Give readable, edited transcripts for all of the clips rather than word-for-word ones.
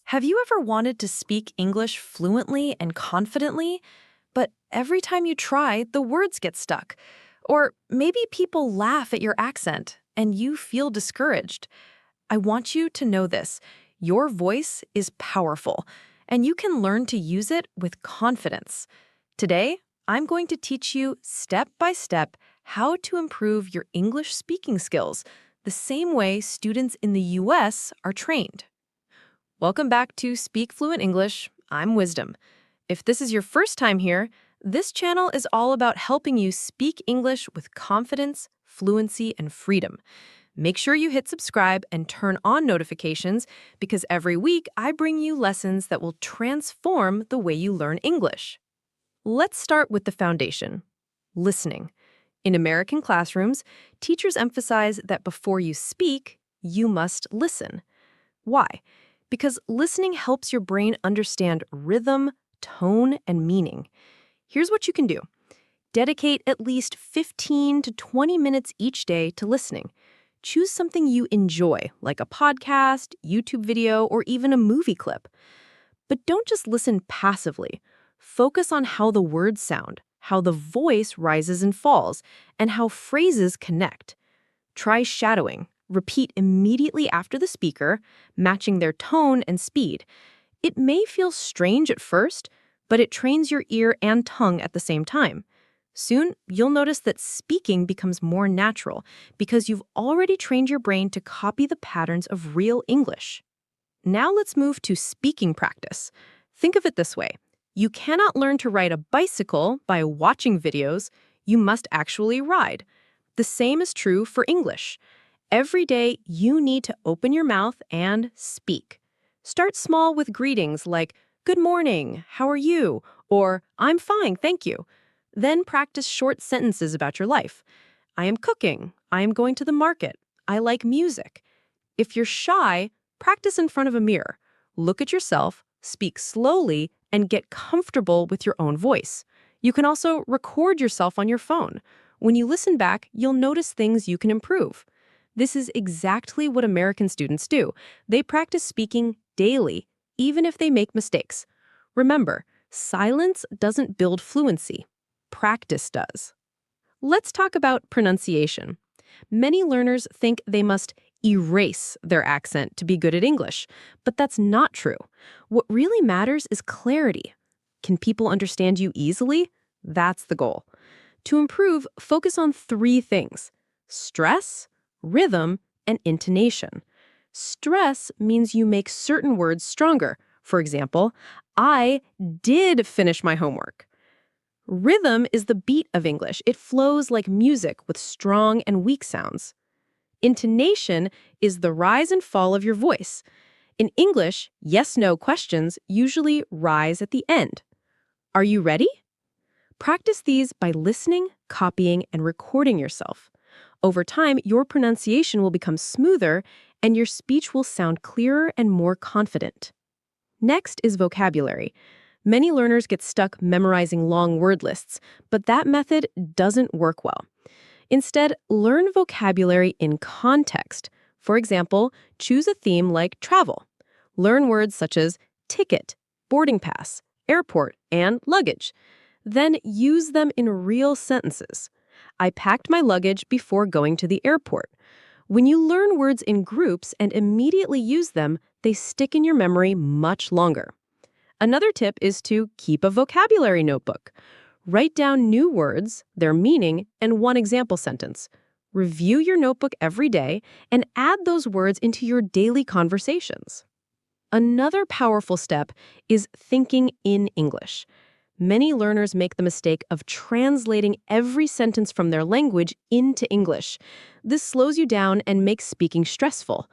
Have you ever wanted to speak English fluently and confidently, but every time you try, the words get stuck? Or maybe people laugh at your accent and you feel discouraged? I want you to know this. Your voice is powerful, and you can learn to use it with confidence. Today, I'm going to teach you step by step how to improve your English speaking skills, the same way students in the US are trained. Welcome back to Speak Fluent English. I'm Wisdom. If this is your first time here, this channel is all about helping you speak English with confidence, fluency, and freedom. Make sure you hit subscribe and turn on notifications because every week I bring you lessons that will transform the way you learn English. Let's start with the foundation, listening. In American classrooms, teachers emphasize that before you speak, you must listen. Why? Because listening helps your brain understand rhythm, tone, and meaning. Here's what you can do. Dedicate at least 15 to 20 minutes each day to listening. Choose something you enjoy, like a podcast, YouTube video, or even a movie clip. But don't just listen passively. Focus on how the words sound, how the voice rises and falls, and how phrases connect. Try shadowing. Repeat immediately after the speaker, matching their tone and speed. It may feel strange at first, but it trains your ear and tongue at the same time. Soon, you'll notice that speaking becomes more natural because you've already trained your brain to copy the patterns of real English. Now let's move to speaking practice. Think of it this way. You cannot learn to ride a bicycle by watching videos. You must actually ride. The same is true for English. Every day, you need to open your mouth and speak. Start small with greetings like, "Good morning, how are you?" or "I'm fine, thank you." Then practice short sentences about your life. "I am cooking. I am going to the market. I like music." If you're shy, practice in front of a mirror. Look at yourself, speak slowly, and get comfortable with your own voice. You can also record yourself on your phone. When you listen back, you'll notice things you can improve. This is exactly what American students do. They practice speaking daily, even if they make mistakes. Remember, silence doesn't build fluency. Practice does. Let's talk about pronunciation. Many learners think they must erase their accent to be good at English, but that's not true. What really matters is clarity. Can people understand you easily? That's the goal. To improve, focus on 3 things: stress, rhythm, and intonation. Stress means you make certain words stronger. For example, "I did finish my homework." Rhythm is the beat of English. It flows like music with strong and weak sounds. Intonation is the rise and fall of your voice. In English, yes-no questions usually rise at the end. Are you ready? Practice these by listening, copying, and recording yourself. Over time, your pronunciation will become smoother and your speech will sound clearer and more confident. Next is vocabulary. Many learners get stuck memorizing long word lists, but that method doesn't work well. Instead, learn vocabulary in context. For example, choose a theme like travel. Learn words such as ticket, boarding pass, airport, and luggage. Then use them in real sentences. "I packed my luggage before going to the airport." When you learn words in groups and immediately use them, they stick in your memory much longer. Another tip is to keep a vocabulary notebook. Write down new words, their meaning, and one example sentence. Review your notebook every day and add those words into your daily conversations. Another powerful step is thinking in English. Many learners make the mistake of translating every sentence from their language into English. This slows you down and makes speaking stressful.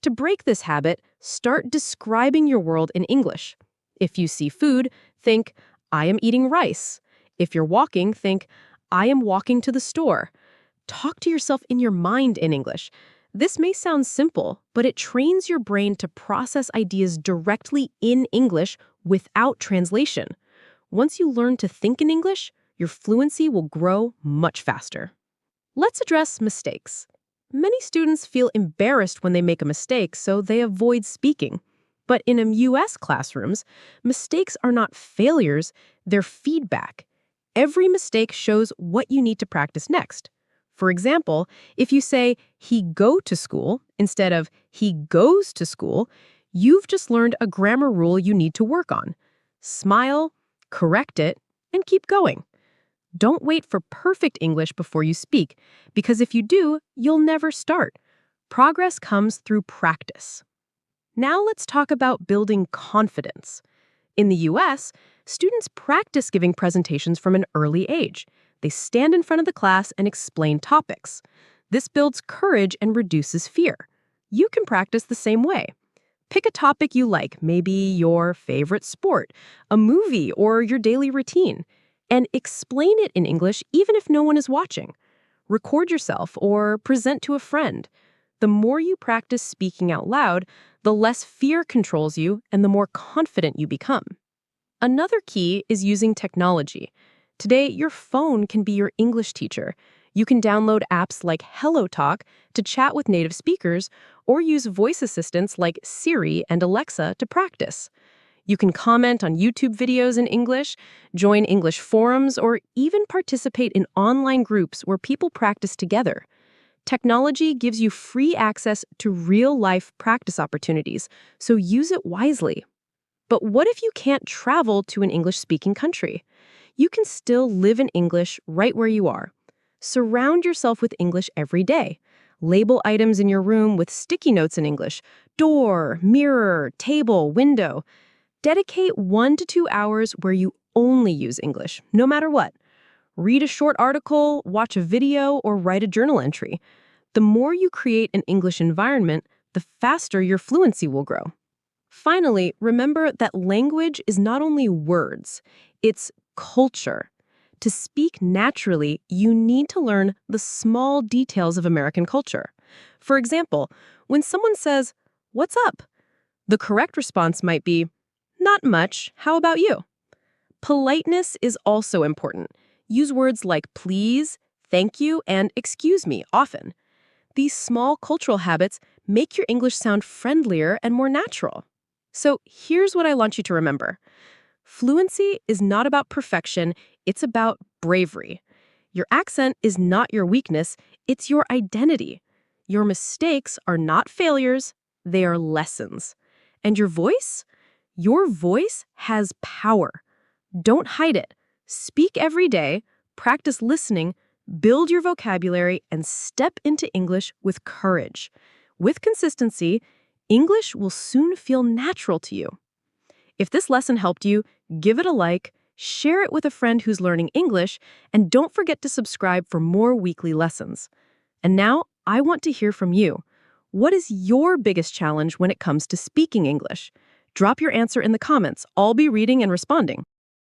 To break this habit, start describing your world in English. If you see food, think, "I am eating rice." If you're walking, think, "I am walking to the store." Talk to yourself in your mind in English. This may sound simple, but it trains your brain to process ideas directly in English without translation. Once you learn to think in English, your fluency will grow much faster. Let's address mistakes. Many students feel embarrassed when they make a mistake, so they avoid speaking. But in US classrooms, mistakes are not failures, they're feedback. Every mistake shows what you need to practice next. For example, if you say, he go to school, instead of he goes to school, you've just learned a grammar rule you need to work on. Smile, correct it, and keep going. Don't wait for perfect English before you speak, because if you do, you'll never start. Progress comes through practice. Now let's talk about building confidence. In the US, students practice giving presentations from an early age. They stand in front of the class and explain topics. This builds courage and reduces fear. You can practice the same way. Pick a topic you like, maybe your favorite sport, a movie, or your daily routine, and explain it in English even if no one is watching. Record yourself or present to a friend. The more you practice speaking out loud, the less fear controls you and the more confident you become. Another key is using technology. Today, your phone can be your English teacher. You can download apps like HelloTalk to chat with native speakers or use voice assistants like Siri and Alexa to practice. You can comment on YouTube videos in English, join English forums, or even participate in online groups where people practice together. Technology gives you free access to real-life practice opportunities, so use it wisely. But what if you can't travel to an English-speaking country? You can still live in English right where you are. Surround yourself with English every day. Label items in your room with sticky notes in English: door, mirror, table, window. Dedicate 1 to 2 hours where you only use English, no matter what. Read a short article, watch a video, or write a journal entry. The more you create an English environment, the faster your fluency will grow. Finally, remember that language is not only words, it's culture. To speak naturally, you need to learn the small details of American culture. For example, when someone says, "What's up?" the correct response might be, "Not much. How about you?" Politeness is also important. Use words like please, thank you, and excuse me often. These small cultural habits make your English sound friendlier and more natural. So here's what I want you to remember. Fluency is not about perfection, it's about bravery. Your accent is not your weakness, it's your identity. Your mistakes are not failures, they are lessons. And your voice? Your voice has power. Don't hide it. Speak every day, practice listening, build your vocabulary, and step into English with courage. With consistency, English will soon feel natural to you. If this lesson helped you, give it a like, share it with a friend who's learning English, and don't forget to subscribe for more weekly lessons. And now, I want to hear from you. What is your biggest challenge when it comes to speaking English? Drop your answer in the comments. I'll be reading and responding.